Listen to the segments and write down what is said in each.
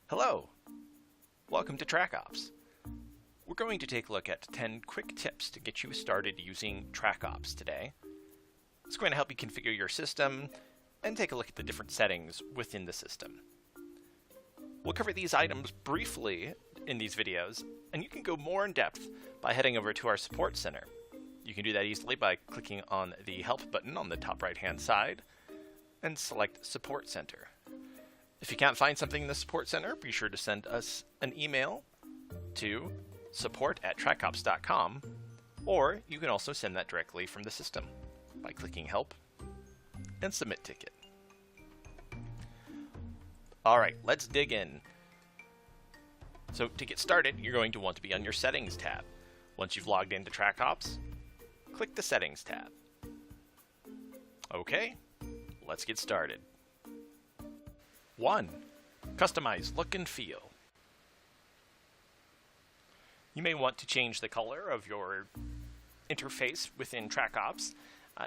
Hello! Welcome to Trackops. We're going to take a look at 10 quick tips to get you started using Trackops today. It's going to help you configure your system and take a look at the different settings within the system. We'll cover these items briefly in these videos, and you can go more in depth by heading over to our support center. You can do that easily by clicking on the Help button on the top right-hand side and select Support Center. If you can't find something in the Support Center, be sure to send us an email to support@trackops.com, or you can also send that directly from the system by clicking Help and Submit Ticket. Alright, let's dig in. So to get started, you're going to want to be on your Settings tab. Once you've logged into Trackops, click the Settings tab. Okay, let's get started. 1. Customize look and feel. You may want to change the color of your interface within Trackops,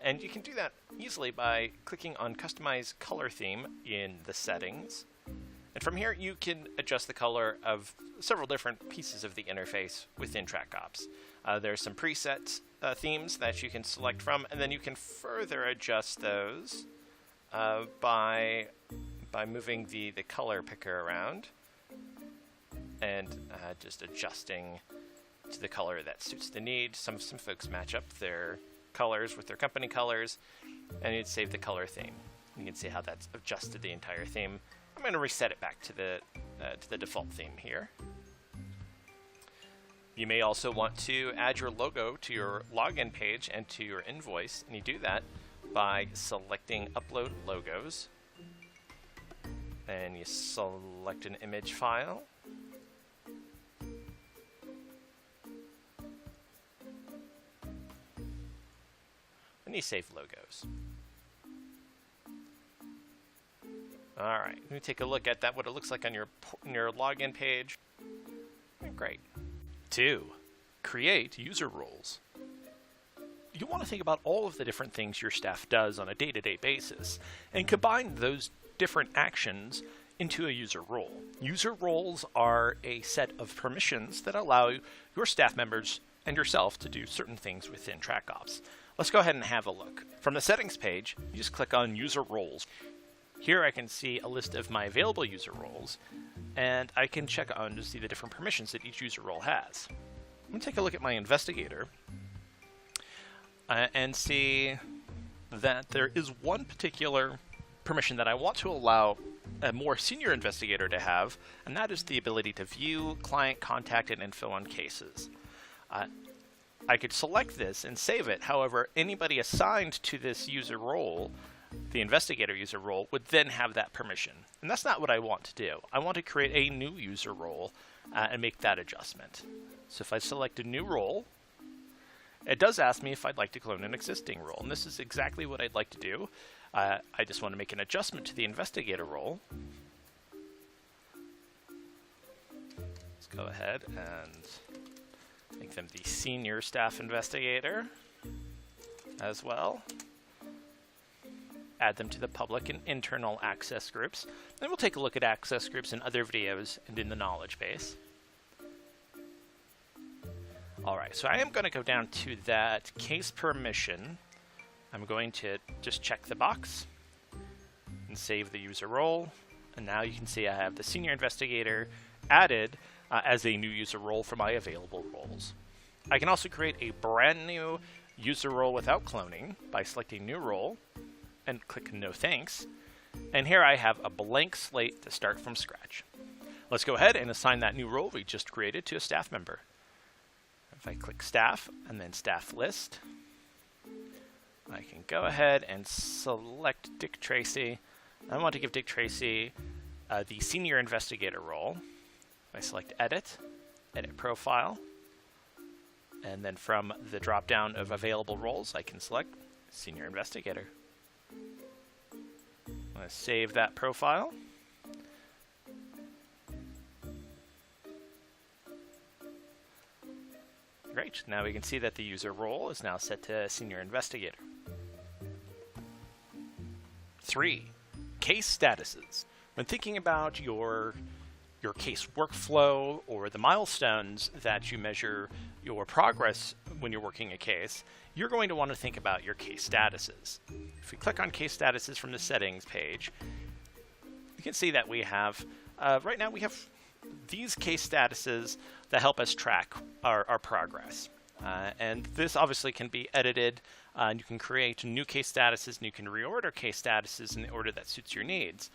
and you can do that easily by clicking on Customize Color Theme in the settings. And from here, you can adjust the color of several different pieces of the interface within Trackops. There's some preset themes that you can select from, and then you can further adjust those by moving the color picker around and just adjusting to the color that suits the need. Some folks match up their colors with their company colors, and you'd save the color theme. You can see how that's adjusted the entire theme. I'm going to reset it back to the default theme here. You may also want to add your logo to your login page and to your invoice, and you do that by selecting Upload Logos, and you select an image file. And you save logos. Alright, let me take a look at that, what it looks like on your login page. Great. 2. Create user roles. You want to think about all of the different things your staff does on a day-to-day basis and combine those different actions into a user role. User roles are a set of permissions that allow your staff members and yourself to do certain things within Trackops. Let's go ahead and have a look. From the settings page, you just click on user roles. Here I can see a list of my available user roles, and I can check on to see the different permissions that each user role has. I'm going to take a look at my investigator and see that there is one particular permission that I want to allow a more senior investigator to have, and that is the ability to view client contact and info on cases. I could select this and save it. However, anybody assigned to this user role, the investigator user role, would then have that permission. And that's not what I want to do. I want to create a new user role and make that adjustment. So if I select a new role, it does ask me if I'd like to clone an existing role. And this is exactly what I'd like to do. I just want to make an adjustment to the investigator role. Let's go ahead and make them the senior staff investigator as well. Add them to the public and internal access groups. Then we'll take a look at access groups in other videos and in the knowledge base. Alright, so I am going to go down to that case permission. I'm going to just check the box and save the user role. And now you can see I have the senior investigator added as a new user role for my available roles. I can also create a brand new user role without cloning by selecting new role and click no thanks. And here I have a blank slate to start from scratch. Let's go ahead and assign that new role we just created to a staff member. If I click staff and then staff list, I can go ahead and select Dick Tracy. I want to give Dick Tracy the senior investigator role. I select edit, edit profile, and then from the drop down of available roles, I can select senior investigator. I'm going to save that profile. Great, now we can see that the user role is now set to senior investigator. 3. Case statuses. When thinking about your your case workflow or the milestones that you measure your progress when you're working a case, you're going to want to think about your case statuses. If we click on case statuses from the settings page, you can see that we have, right now we have these case statuses that help us track our progress. And this obviously can be edited, and you can create new case statuses, and you can reorder case statuses in the order that suits your needs.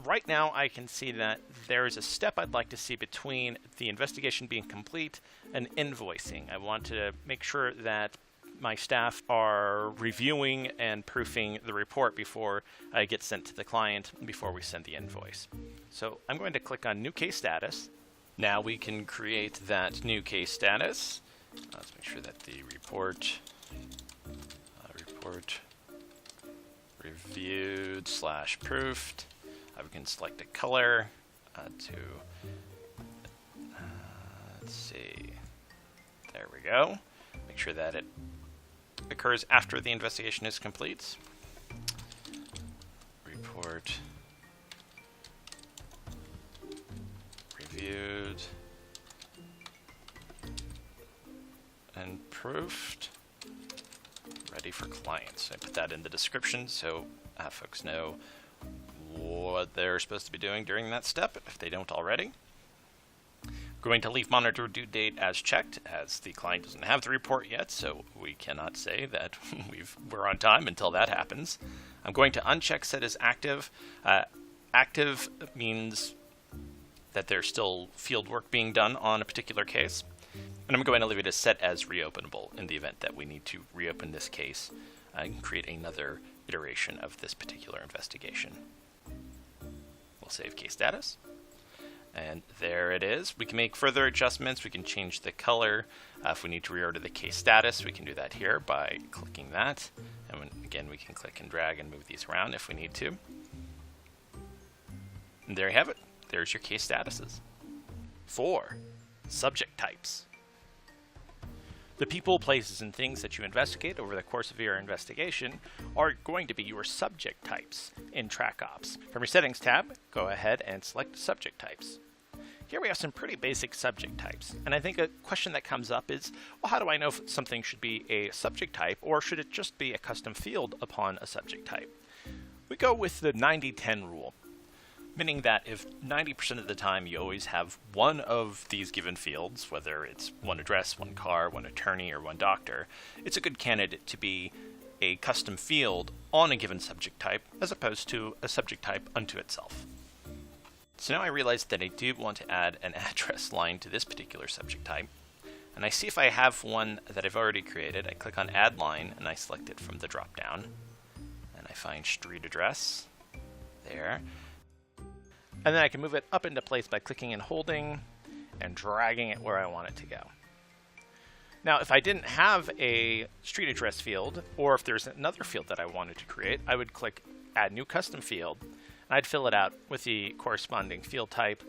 Right now, I can see that there is a step I'd like to see between the investigation being complete and invoicing. I want to make sure that my staff are reviewing and proofing the report before it gets sent to the client, before we send the invoice. So I'm going to click on New Case Status. Now we can create that new case status. Let's make sure that the report reviewed / proofed. We can select a color let's see. There we go. Make sure that it occurs after the investigation is complete. Report reviewed and proofed, ready for clients. I put that in the description so folks know what they're supposed to be doing during that step if they don't already. Going to leave monitor due date as checked, as the client doesn't have the report yet, so we cannot say that we're on time until that happens. I'm going to uncheck set as active. Active means that there's still field work being done on a particular case. And I'm going to leave it as set as reopenable in the event that we need to reopen this case and create another iteration of this particular investigation. We'll save case status. And there it is. We can make further adjustments. We can change the color. If we need to reorder the case status, we can do that here by clicking that. And again, we can click and drag and move these around if we need to. And there you have it. There's your case statuses. 4. Subject types. The people, places, and things that you investigate over the course of your investigation are going to be your subject types in Trackops. From your Settings tab, go ahead and select Subject Types. Here we have some pretty basic subject types, and I think a question that comes up is, well, how do I know if something should be a subject type, or should it just be a custom field upon a subject type? We go with the 90-10 rule. Meaning that if 90% of the time you always have one of these given fields, whether it's one address, one car, one attorney, or one doctor, it's a good candidate to be a custom field on a given subject type as opposed to a subject type unto itself. So now I realize that I do want to add an address line to this particular subject type. And I see if I have one that I've already created. I click on Add Line and I select it from the drop-down. And I find street address there. And then I can move it up into place by clicking and holding and dragging it where I want it to go. Now, if I didn't have a street address field, or if there's another field that I wanted to create, I would click Add New Custom Field, and I'd fill it out with the corresponding field type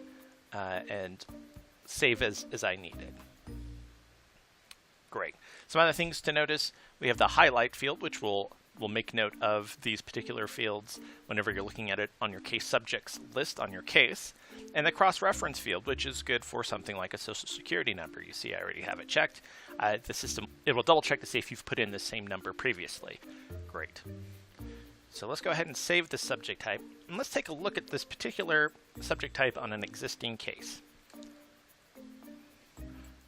and save as I needed. Great. Some other things to notice, we have the highlight field, which will make note of these particular fields whenever you're looking at it on your case subjects list on your case, and the cross-reference field, which is good for something like a social security number. You see I already have it checked. The system, it will double check to see if you've put in the same number previously. Great. So let's go ahead and save this subject type, and let's take a look at this particular subject type on an existing case.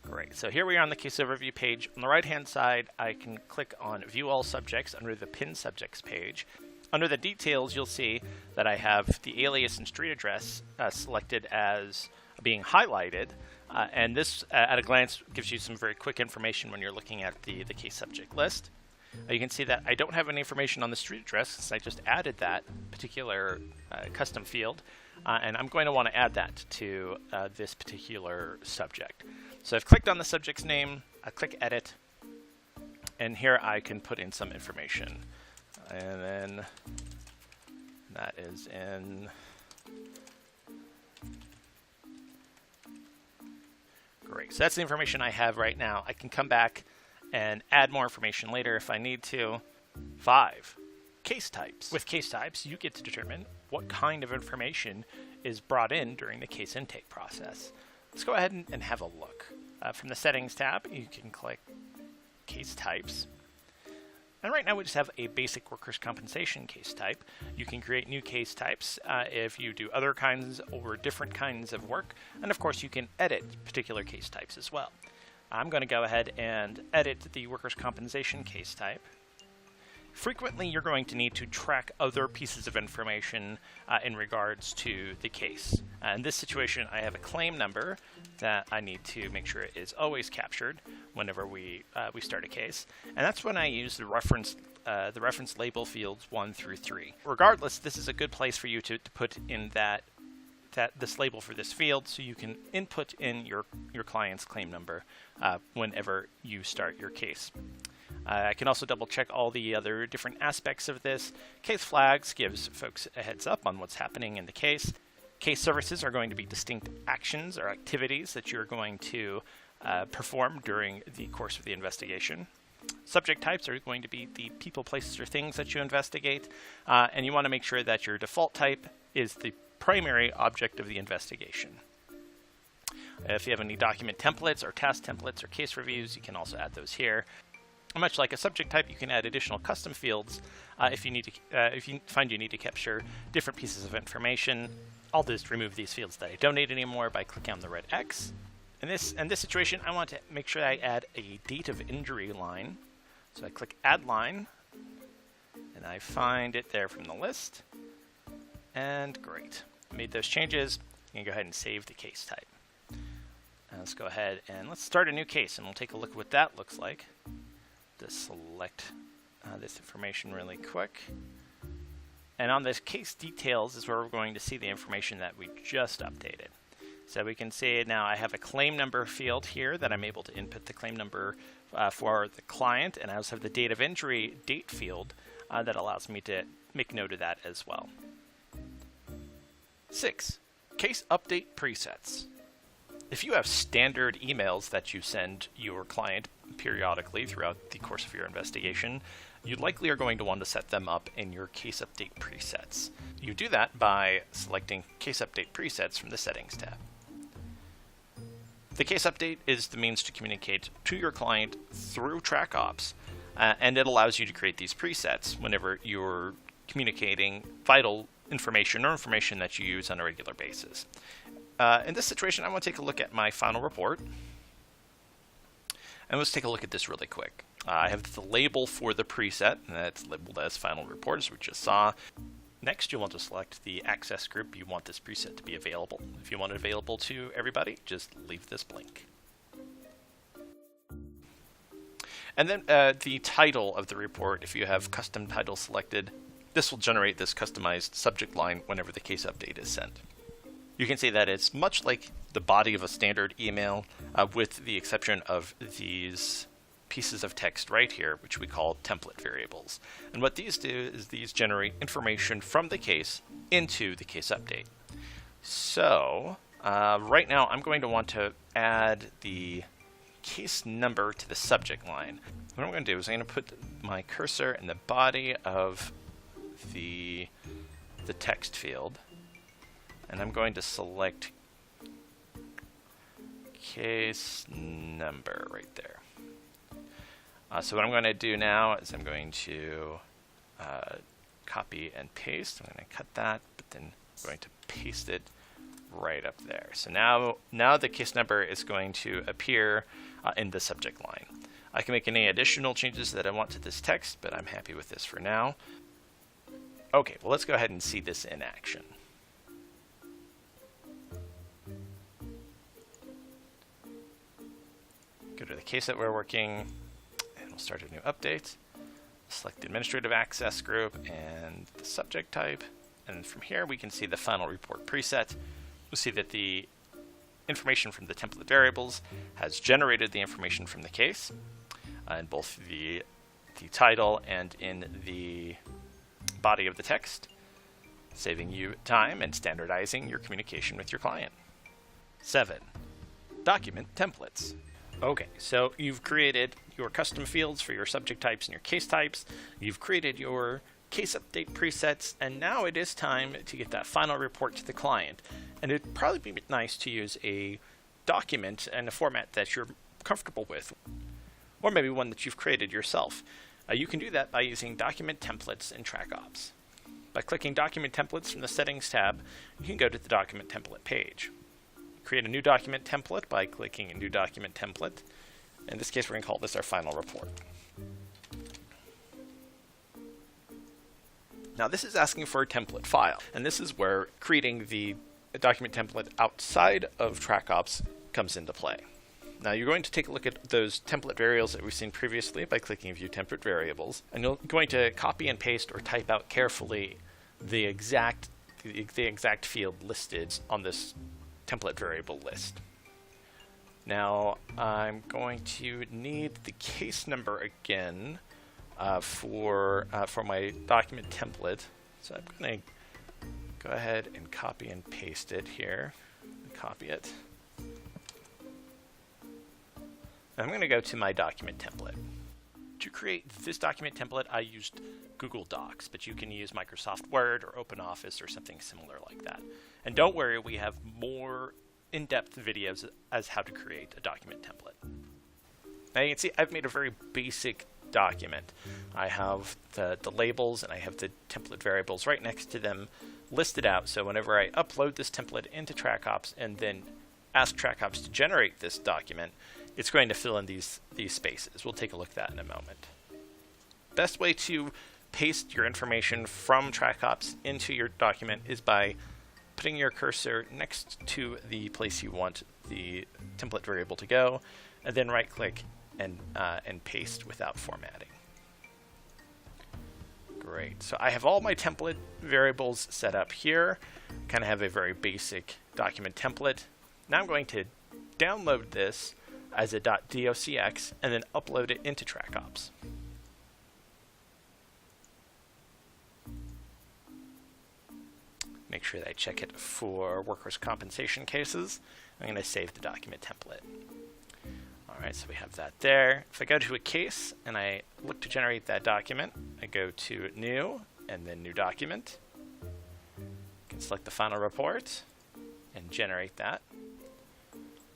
Great. So here we are on the case overview page. On the right-hand side, I can click on View All Subjects under the Pin Subjects page. Under the details, you'll see that I have the alias and street address selected as being highlighted. And this, at a glance, gives you some very quick information when you're looking at the case subject list. You can see that I don't have any information on the street address since I just added that particular custom field. And I'm going to want to add that to this particular subject. So I've clicked on the subject's name, I click Edit, and here I can put in some information. And then that is in great. So that's the information I have right now. I can come back and add more information later if I need to. 5. case types. With case types, you get to determine what kind of information is brought in during the case intake process. Let's go ahead and have a look. From the Settings tab, you can click Case Types. And right now we just have a basic workers' compensation case type. You can create new case types if you do other kinds or different kinds of work. And of course you can edit particular case types as well. I'm going to go ahead and edit the workers' compensation case type. Frequently you're going to need to track other pieces of information in regards to the case. In this situation I have a claim number that I need to make sure is always captured whenever we start a case, and that's when I use the reference label fields 1 through 3. Regardless, this is a good place for you to put in this label for this field, so you can input in your client's claim number whenever you start your case. I can also double check all the other different aspects of this. Case flags gives folks a heads up on what's happening in the case. Case services are going to be distinct actions or activities that you're going to perform during the course of the investigation. Subject types are going to be the people, places, or things that you investigate, and you want to make sure that your default type is the primary object of the investigation. If you have any document templates or task templates or case reviews, you can also add those here. Much like a subject type, you can add additional custom fields if you find you need to capture different pieces of information. I'll just remove these fields that I don't need anymore by clicking on the red X. In this situation, I want to make sure I add a date of injury line. So I click Add Line, and I find it there from the list. And great. I made those changes. You can go ahead and save the case type. Let's go ahead and let's start a new case, and we'll take a look at what that looks like. Just select this information really quick. And on this case details is where we're going to see the information that we just updated. So we can see now I have a claim number field here that I'm able to input the claim number for the client, and I also have the date of injury date field that allows me to make note of that as well. 6. Case update presets. If you have standard emails that you send your client periodically throughout the course of your investigation, you likely are going to want to set them up in your case update presets. You do that by selecting case update presets from the Settings tab. The case update is the means to communicate to your client through Trackops, and it allows you to create these presets whenever you're communicating vital information or information that you use on a regular basis. In this situation, I want to take a look at my final report. And let's take a look at this really quick. I have the label for the preset, and that's labeled as final report, as we just saw. Next, you'll want to select the access group you want this preset to be available. If you want it available to everybody, just leave this blank. And then the title of the report, if you have custom title selected, this will generate this customized subject line whenever the case update is sent. You can see that it's much like the body of a standard email, with the exception of these pieces of text right here, which we call template variables. And what these do is these generate information from the case into the case update. So right now I'm going to want to add the case number to the subject line. What I'm going to do is I'm going to put my cursor in the body of the text field, and I'm going to select case number right there. So what I'm going to do now is I'm going to copy and paste. I'm going to cut that, but then I'm going to paste it right up there. So now the case number is going to appear in the subject line. I can make any additional changes that I want to this text, but I'm happy with this for now. Okay, well, let's go ahead and see this in action. Go to the case that we're working, and we'll start a new update. Select the administrative access group and the subject type, and from here we can see the final report preset. We'll see that the information from the template variables has generated the information from the case in both the title and in the body of the text, saving you time and standardizing your communication with your client. 7. Document templates. Okay, so you've created your custom fields for your subject types and your case types. You've created your case update presets, and now it is time to get that final report to the client. And it'd probably be nice to use a document and a format that you're comfortable with, or maybe one that you've created yourself. You can do that by using document templates in Trackops. By clicking document templates from the settings tab, you can go to the document template page. Create a new document template by clicking a new document template. In this case, we're going to call this our final report. Now this is asking for a template file, and this is where creating the document template outside of Trackops comes into play. Now you're going to take a look at those template variables that we've seen previously by clicking View Template Variables, and you're going to copy and paste or type out carefully the exact field listed on this template variable list. Now I'm going to need the case number again for my document template, so I'm going to go ahead and copy and paste it here. Copy it. I'm going to go to my document template. To create this document template, I used Google Docs, but you can use Microsoft Word or OpenOffice or something similar like that. And don't worry, we have more in-depth videos as how to create a document template. Now you can see I've made a very basic document. I have the labels and I have the template variables right next to them listed out, so whenever I upload this template into Trackops and then ask Trackops to generate this document, it's going to fill in these spaces. We'll take a look at that in a moment. Best way to paste your information from Trackops into your document is by putting your cursor next to the place you want the template variable to go, and then right-click and paste without formatting. Great. So I have all my template variables set up here. Kind of have a very basic document template. Now I'm going to download this as a .docx and then upload it into Trackops. Make sure that I check it for workers' compensation cases. I'm going to save the document template. Alright, so we have that there. If I go to a case and I look to generate that document, I go to New and then New Document. I can select the final report and generate that.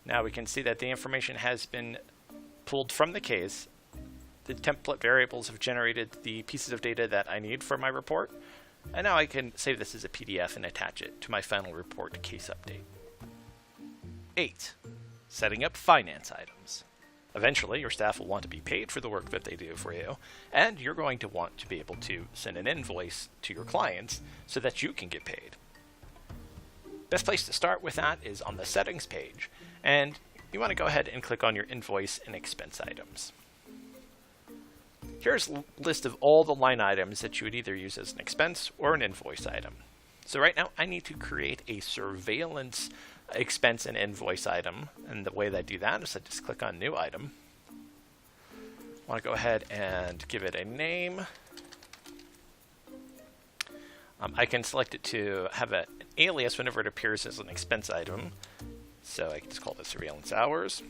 Now we can see that the information has been pulled from the case. The template variables have generated the pieces of data that I need for my report. And now I can save this as a PDF and attach it to my final report case update. 8. Setting up finance items. Eventually, your staff will want to be paid for the work that they do for you, and you're going to want to be able to send an invoice to your clients so that you can get paid. Best place to start with that is on the settings page, and you want to go ahead and click on your invoice and expense items. Here's a list of all the line items that you would either use as an expense or an invoice item. So right now I need to create a surveillance expense and invoice item, and the way that I do that is I just click on New Item. I want to go ahead and give it a name. I can select it to have an alias whenever it appears as an expense item. So I can just call it surveillance hours.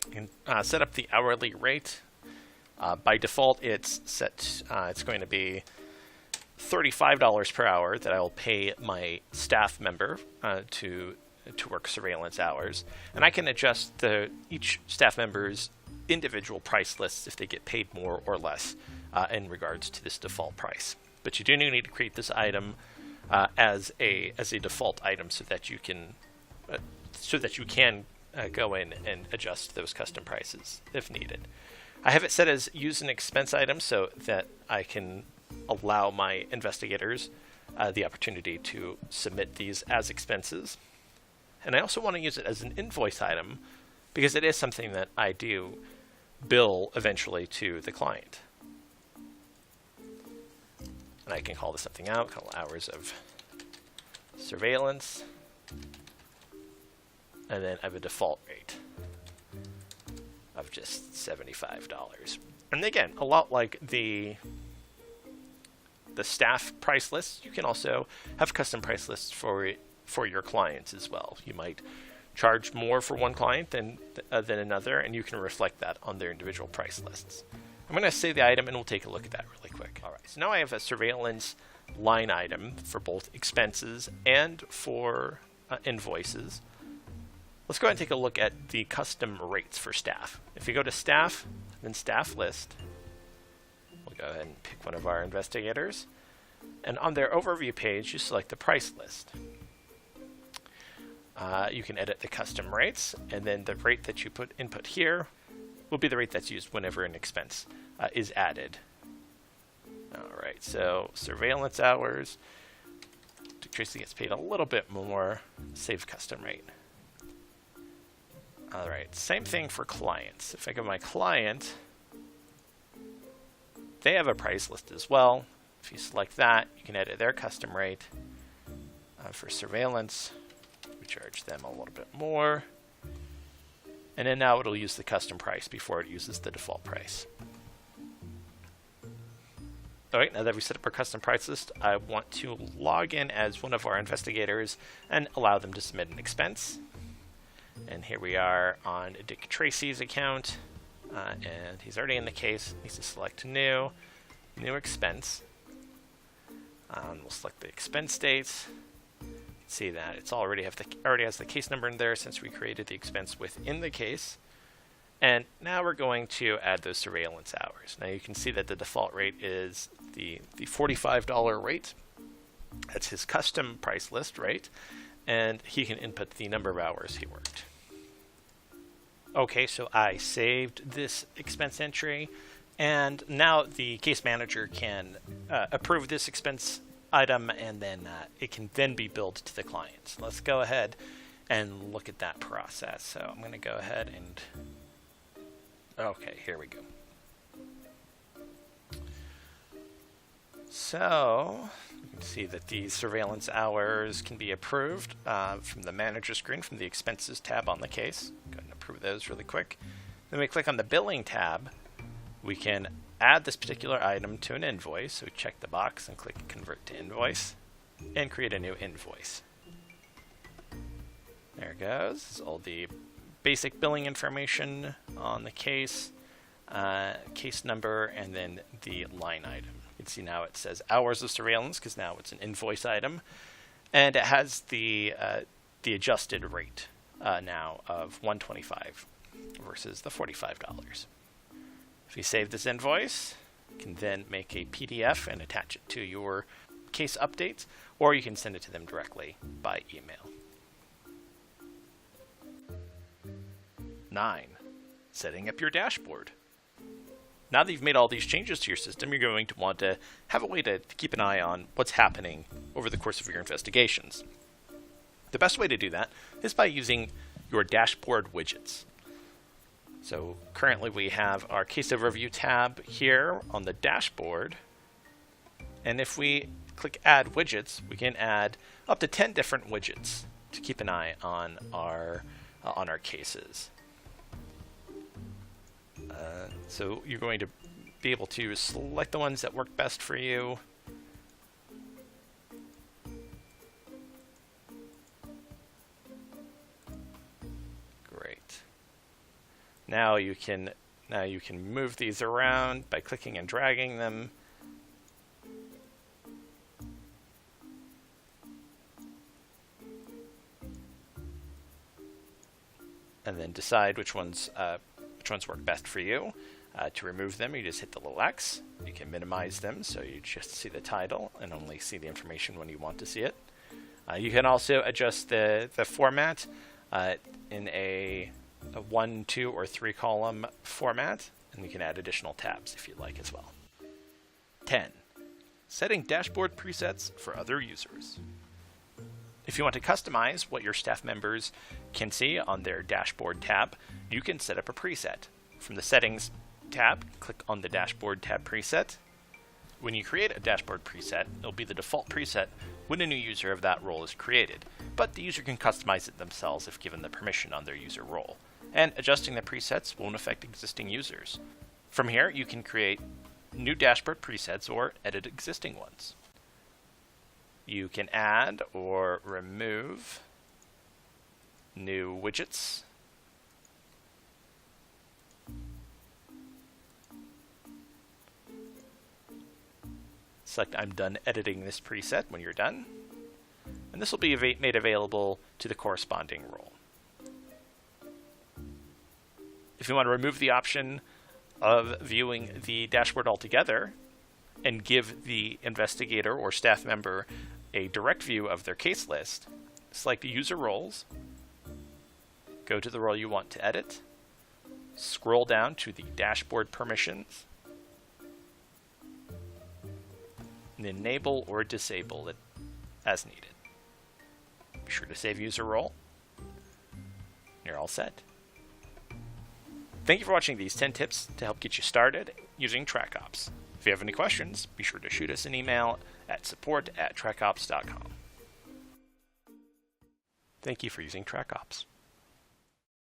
You can set up the hourly rate. By default, it's set. It's going to be $35 per hour that I will pay my staff member to work surveillance hours, and I can adjust each staff member's individual price lists if they get paid more or less in regards to this default price. But you do need to create this item as a default item so that you can go in and adjust those custom prices if needed. I have it set as use an expense item so that I can allow my investigators the opportunity to submit these as expenses. And I also want to use it as an invoice item because it is something that I do bill eventually to the client. And I can call this something out, call hours of surveillance, and then I have a default rate of just $75. And again, a lot like the staff price lists, you can also have custom price lists for your clients as well. You might charge more for one client than another, and you can reflect that on their individual price lists. I'm going to save the item and we'll take a look at that really quick. All right, so now I have a surveillance line item for both expenses and for invoices. Let's go ahead and take a look at the custom rates for staff. If you go to staff, then staff list, we'll go ahead and pick one of our investigators. And on their overview page, you select the price list. You can edit the custom rates, and then the rate that you input here will be the rate that's used whenever an expense is added. All right, so surveillance hours. Dick Tracy gets paid a little bit more. Save custom rate. All right, same thing for clients. If I go to my client, they have a price list as well. If you select that, you can edit their custom rate. For surveillance, we charge them a little bit more. And then now it'll use the custom price before it uses the default price. All right, now that we set up our custom price list, I want to log in as one of our investigators and allow them to submit an expense. And here we are on Dick Tracy's account, and he's already in the case. Needs to select new expense. We'll select the expense dates. See that it's already has the case number in there since we created the expense within the case. And now we're going to add those surveillance hours. Now you can see that the default rate is the $45 rate. That's his custom price list rate, and he can input the number of hours he worked. Okay, so I saved this expense entry, and now the case manager can approve this expense item, and then it can then be billed to the client. So let's go ahead and look at that process. So I'm going to go ahead and okay, here we go. So you can see that these surveillance hours can be approved from the manager screen from the expenses tab on the case. Go ahead and approve those really quick. Then we click on the billing tab. We can add this particular item to an invoice. So we check the box and click convert to invoice and create a new invoice. There it goes. This is all the basic billing information on the case, case number, and then the line item. You can see now it says hours of surveillance because now it's an invoice item, and it has the adjusted rate now of $125 versus the $45. If you save this invoice, you can then make a PDF and attach it to your case updates, or you can send it to them directly by email. 9. Setting up your dashboard. Now that you've made all these changes to your system, you're going to want to have a way to keep an eye on what's happening over the course of your investigations. The best way to do that is by using your dashboard widgets. So currently we have our case overview tab here on the dashboard, and if we click add widgets, we can add up to 10 different widgets to keep an eye on our cases. So you're going to be able to select the ones that work best for you. Great. Now you can move these around by clicking and dragging them. And then decide which ones work best for you. To remove them, you just hit the little X. You can minimize them so you just see the title and only see the information when you want to see it. You can also adjust the format in a 1, 2, or 3 column format, and you can add additional tabs if you'd like as well. 10. Setting dashboard presets for other users. If you want to customize what your staff members can see on their dashboard tab, you can set up a preset. From the settings tab, click on the dashboard tab preset. When you create a dashboard preset, it'll be the default preset when a new user of that role is created, but the user can customize it themselves if given the permission on their user role. And adjusting the presets won't affect existing users. From here, you can create new dashboard presets or edit existing ones. You can add or remove new widgets. select I'm done editing this preset when you're done. And this will be made available to the corresponding role. If you want to remove the option of viewing the dashboard altogether and give the investigator or staff member a direct view of their case list, select User Roles, go to the role you want to edit, scroll down to the Dashboard Permissions, and enable or disable it as needed. Be sure to save user role. You're all set. Thank you for watching these 10 tips to help get you started using Trackops. If you have any questions, be sure to shoot us an email at support@trackops.com. Thank you for using Trackops.